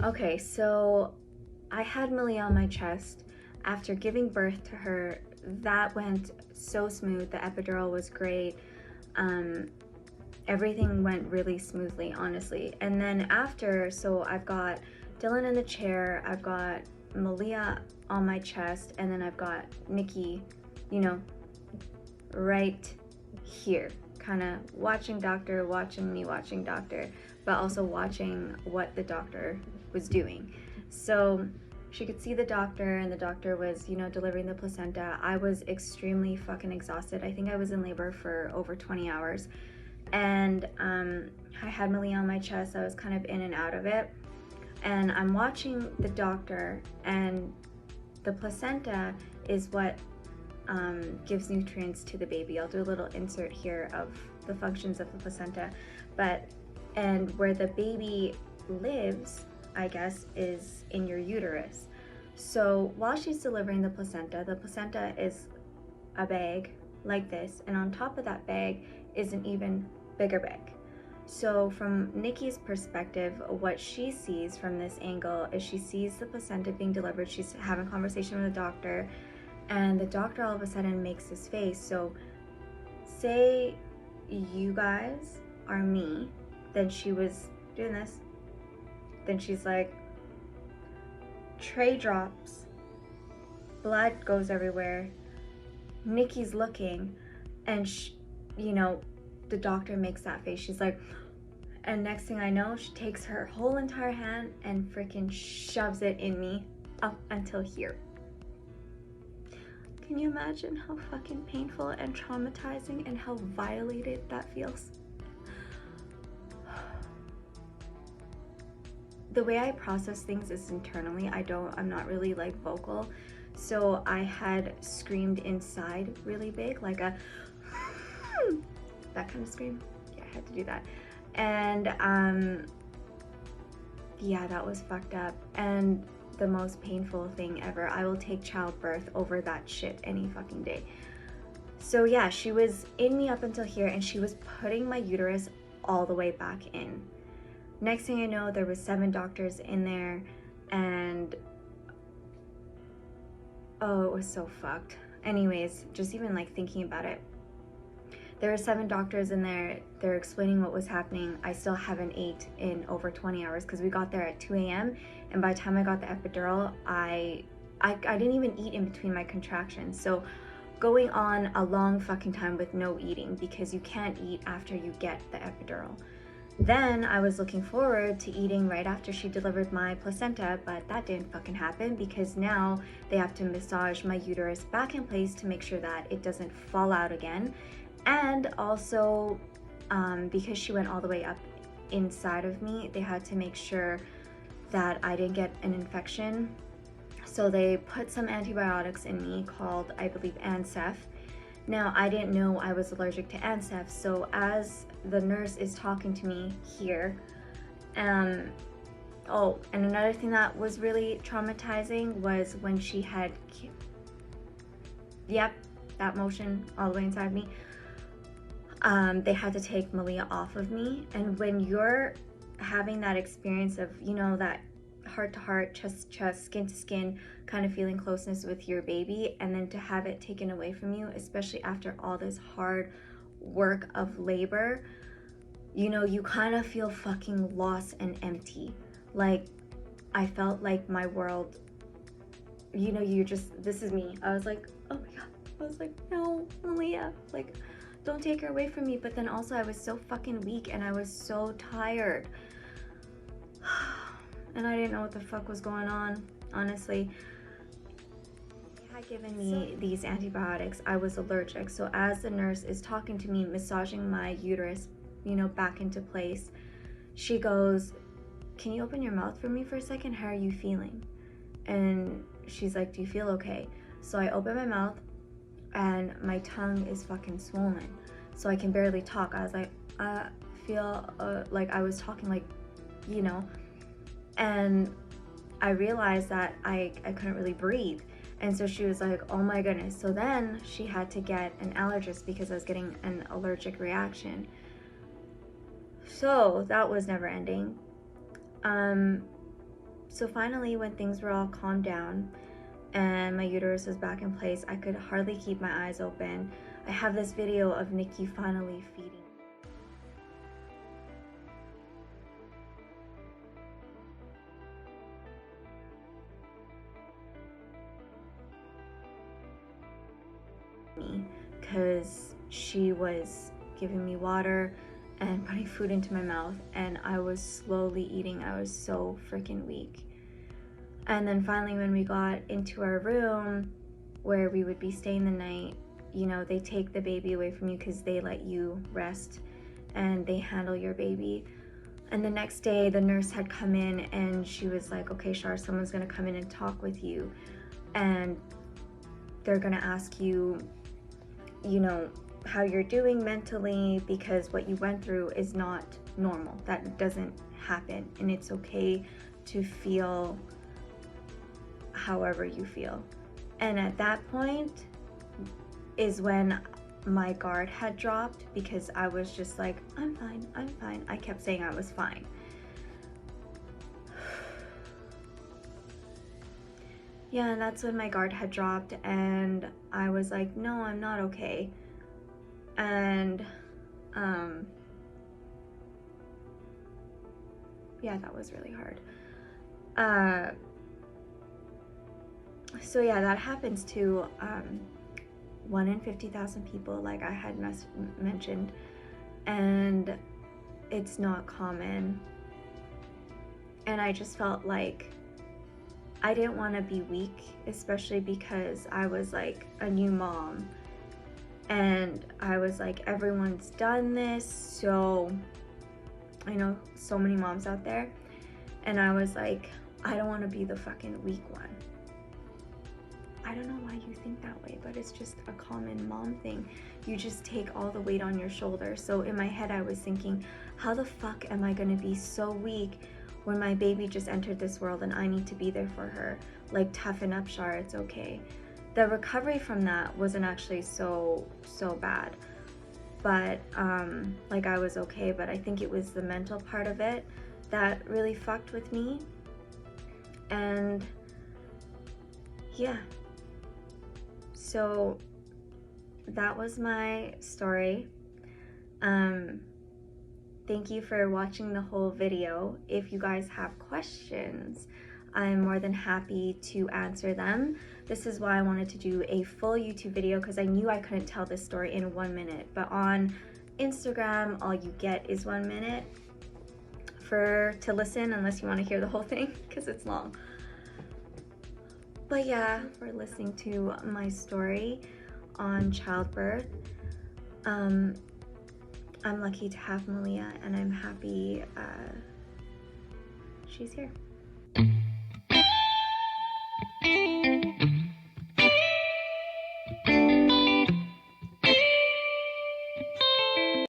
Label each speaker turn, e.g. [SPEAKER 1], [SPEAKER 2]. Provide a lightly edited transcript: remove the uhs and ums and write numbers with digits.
[SPEAKER 1] Okay, so I had Millie on my chest. After giving birth to her, that went so smooth. The epidural was great. Um, Everything went really smoothly, honestly. And then after, so I've got Dylan in the chair, I've got Malia on my chest, and then I've got Nikki, you know, right here, kind of watching doctor, watching me watching doctor, but also watching what the doctor was doing. So she could see the doctor, and the doctor was, delivering the placenta. I was extremely fucking exhausted. I think I was in labor for over 20 hours. And I had Malia on my chest. I was kind of in and out of it. And I'm watching the doctor, and the placenta is what gives nutrients to the baby. I'll do a little insert here of the functions of the placenta. And where the baby lives, I guess, is in your uterus. So while she's delivering the placenta is a bag like this, and on top of that bag is an even bigger bag. So from Nikki's perspective, what she sees from this angle is she sees the placenta being delivered. She's having a conversation with the doctor, and the doctor all of a sudden makes this face. So say you guys are me, then she was doing this, then she's like, tray drops, blood goes everywhere, Nikki's looking, and the doctor makes that face. She's like, and next thing I know, she takes her whole entire hand and freaking shoves it in me up until here. Can you imagine how fucking painful and traumatizing and how violated that feels? The way I process things is internally. I'm not really like vocal. So I had screamed inside really big, like a that kind of scream. Yeah, I had to do that. And yeah, that was fucked up. And the most painful thing ever. I will take childbirth over that shit any fucking day. So yeah, she was in me up until here, and she was putting my uterus all the way back in. Next thing I know, there was 7 doctors in there, and oh, it was so fucked. Anyways, just even like thinking about it, there were 7 doctors in there. They're explaining what was happening. I still haven't ate in over 20 hours because we got there at 2 a.m. And by the time I got the epidural, I didn't even eat in between my contractions. So going on a long fucking time with no eating, because you can't eat after you get the epidural. Then I was looking forward to eating right after she delivered my placenta, but that didn't fucking happen because now they have to massage my uterus back in place to make sure that it doesn't fall out again. And also, because she went all the way up inside of me, they had to make sure that I didn't get an infection. So they put some antibiotics in me called, I believe, Ancef. Now, I didn't know I was allergic to Ancef, so as the nurse is talking to me here, oh, and another thing that was really traumatizing was when she had, yep, that motion all the way inside me. They had to take Malia off of me. And when you're having that experience of, that heart to heart, chest to chest, skin to skin kind of feeling closeness with your baby, and then to have it taken away from you, especially after all this hard work of labor, you kind of feel fucking lost and empty. Like, I felt like my world, this is me. I was like, oh my God. I was like, no, Malia, like, don't take her away from me. But then also I was so fucking weak and I was so tired. And I didn't know what the fuck was going on, honestly. They had given me these antibiotics. I was allergic. So as the nurse is talking to me, massaging my uterus, back into place, she goes, can you open your mouth for me for a second? How are you feeling? And she's like, do you feel okay? So I open my mouth, and my tongue is fucking swollen, so I can barely talk. I was like, I feel like I was talking like, and I realized that I couldn't really breathe. And so she was like, oh my goodness. So then she had to get an allergist because I was getting an allergic reaction. So that was never ending. So finally, when things were all calmed down and my uterus was back in place, I could hardly keep my eyes open. I have this video of Nikki finally feeding. Me, because she was giving me water and putting food into my mouth, and I was slowly eating. I was so freaking weak. And then finally, when we got into our room where we would be staying the night, you know, they take the baby away from you because they let you rest and they handle your baby. And the next day, the nurse had come in and she was like, okay, Shar, someone's gonna come in and talk with you, and they're gonna ask you, you know, how you're doing mentally, because what you went through is not normal. That doesn't happen, and it's okay to feel however you feel. And at that point is when my guard had dropped, because I was just like, I'm fine, I'm fine. I kept saying I was fine. Yeah, and that's when my guard had dropped and I was like, no, I'm not okay. And yeah, that was really hard. So yeah, that happens to 1 in 50,000 people, like I had mentioned, and it's not common. And I just felt like I didn't want to be weak, especially because I was like a new mom, and I was like, everyone's done this, so I know so many moms out there, and I was like, I don't want to be the fucking weak one. I don't know why you think that way, but it's just a common mom thing. You just take all the weight on your shoulders. So in my head, I was thinking, how the fuck am I gonna be so weak when my baby just entered this world and I need to be there for her? Like, toughen up, Shar, it's okay. The recovery from that wasn't actually so bad, but like, I was okay, but I think it was the mental part of it that really fucked with me. And yeah, so that was my story. Thank you for watching the whole video. If you guys have questions, I'm more than happy to answer them. This is why I wanted to do a full YouTube video, because I knew I couldn't tell this story in 1 minute. But on Instagram, all you get is 1 minute to listen, unless you want to hear the whole thing, because it's long. But yeah, for listening to my story on childbirth. I'm lucky to have Malia, and I'm happy she's here.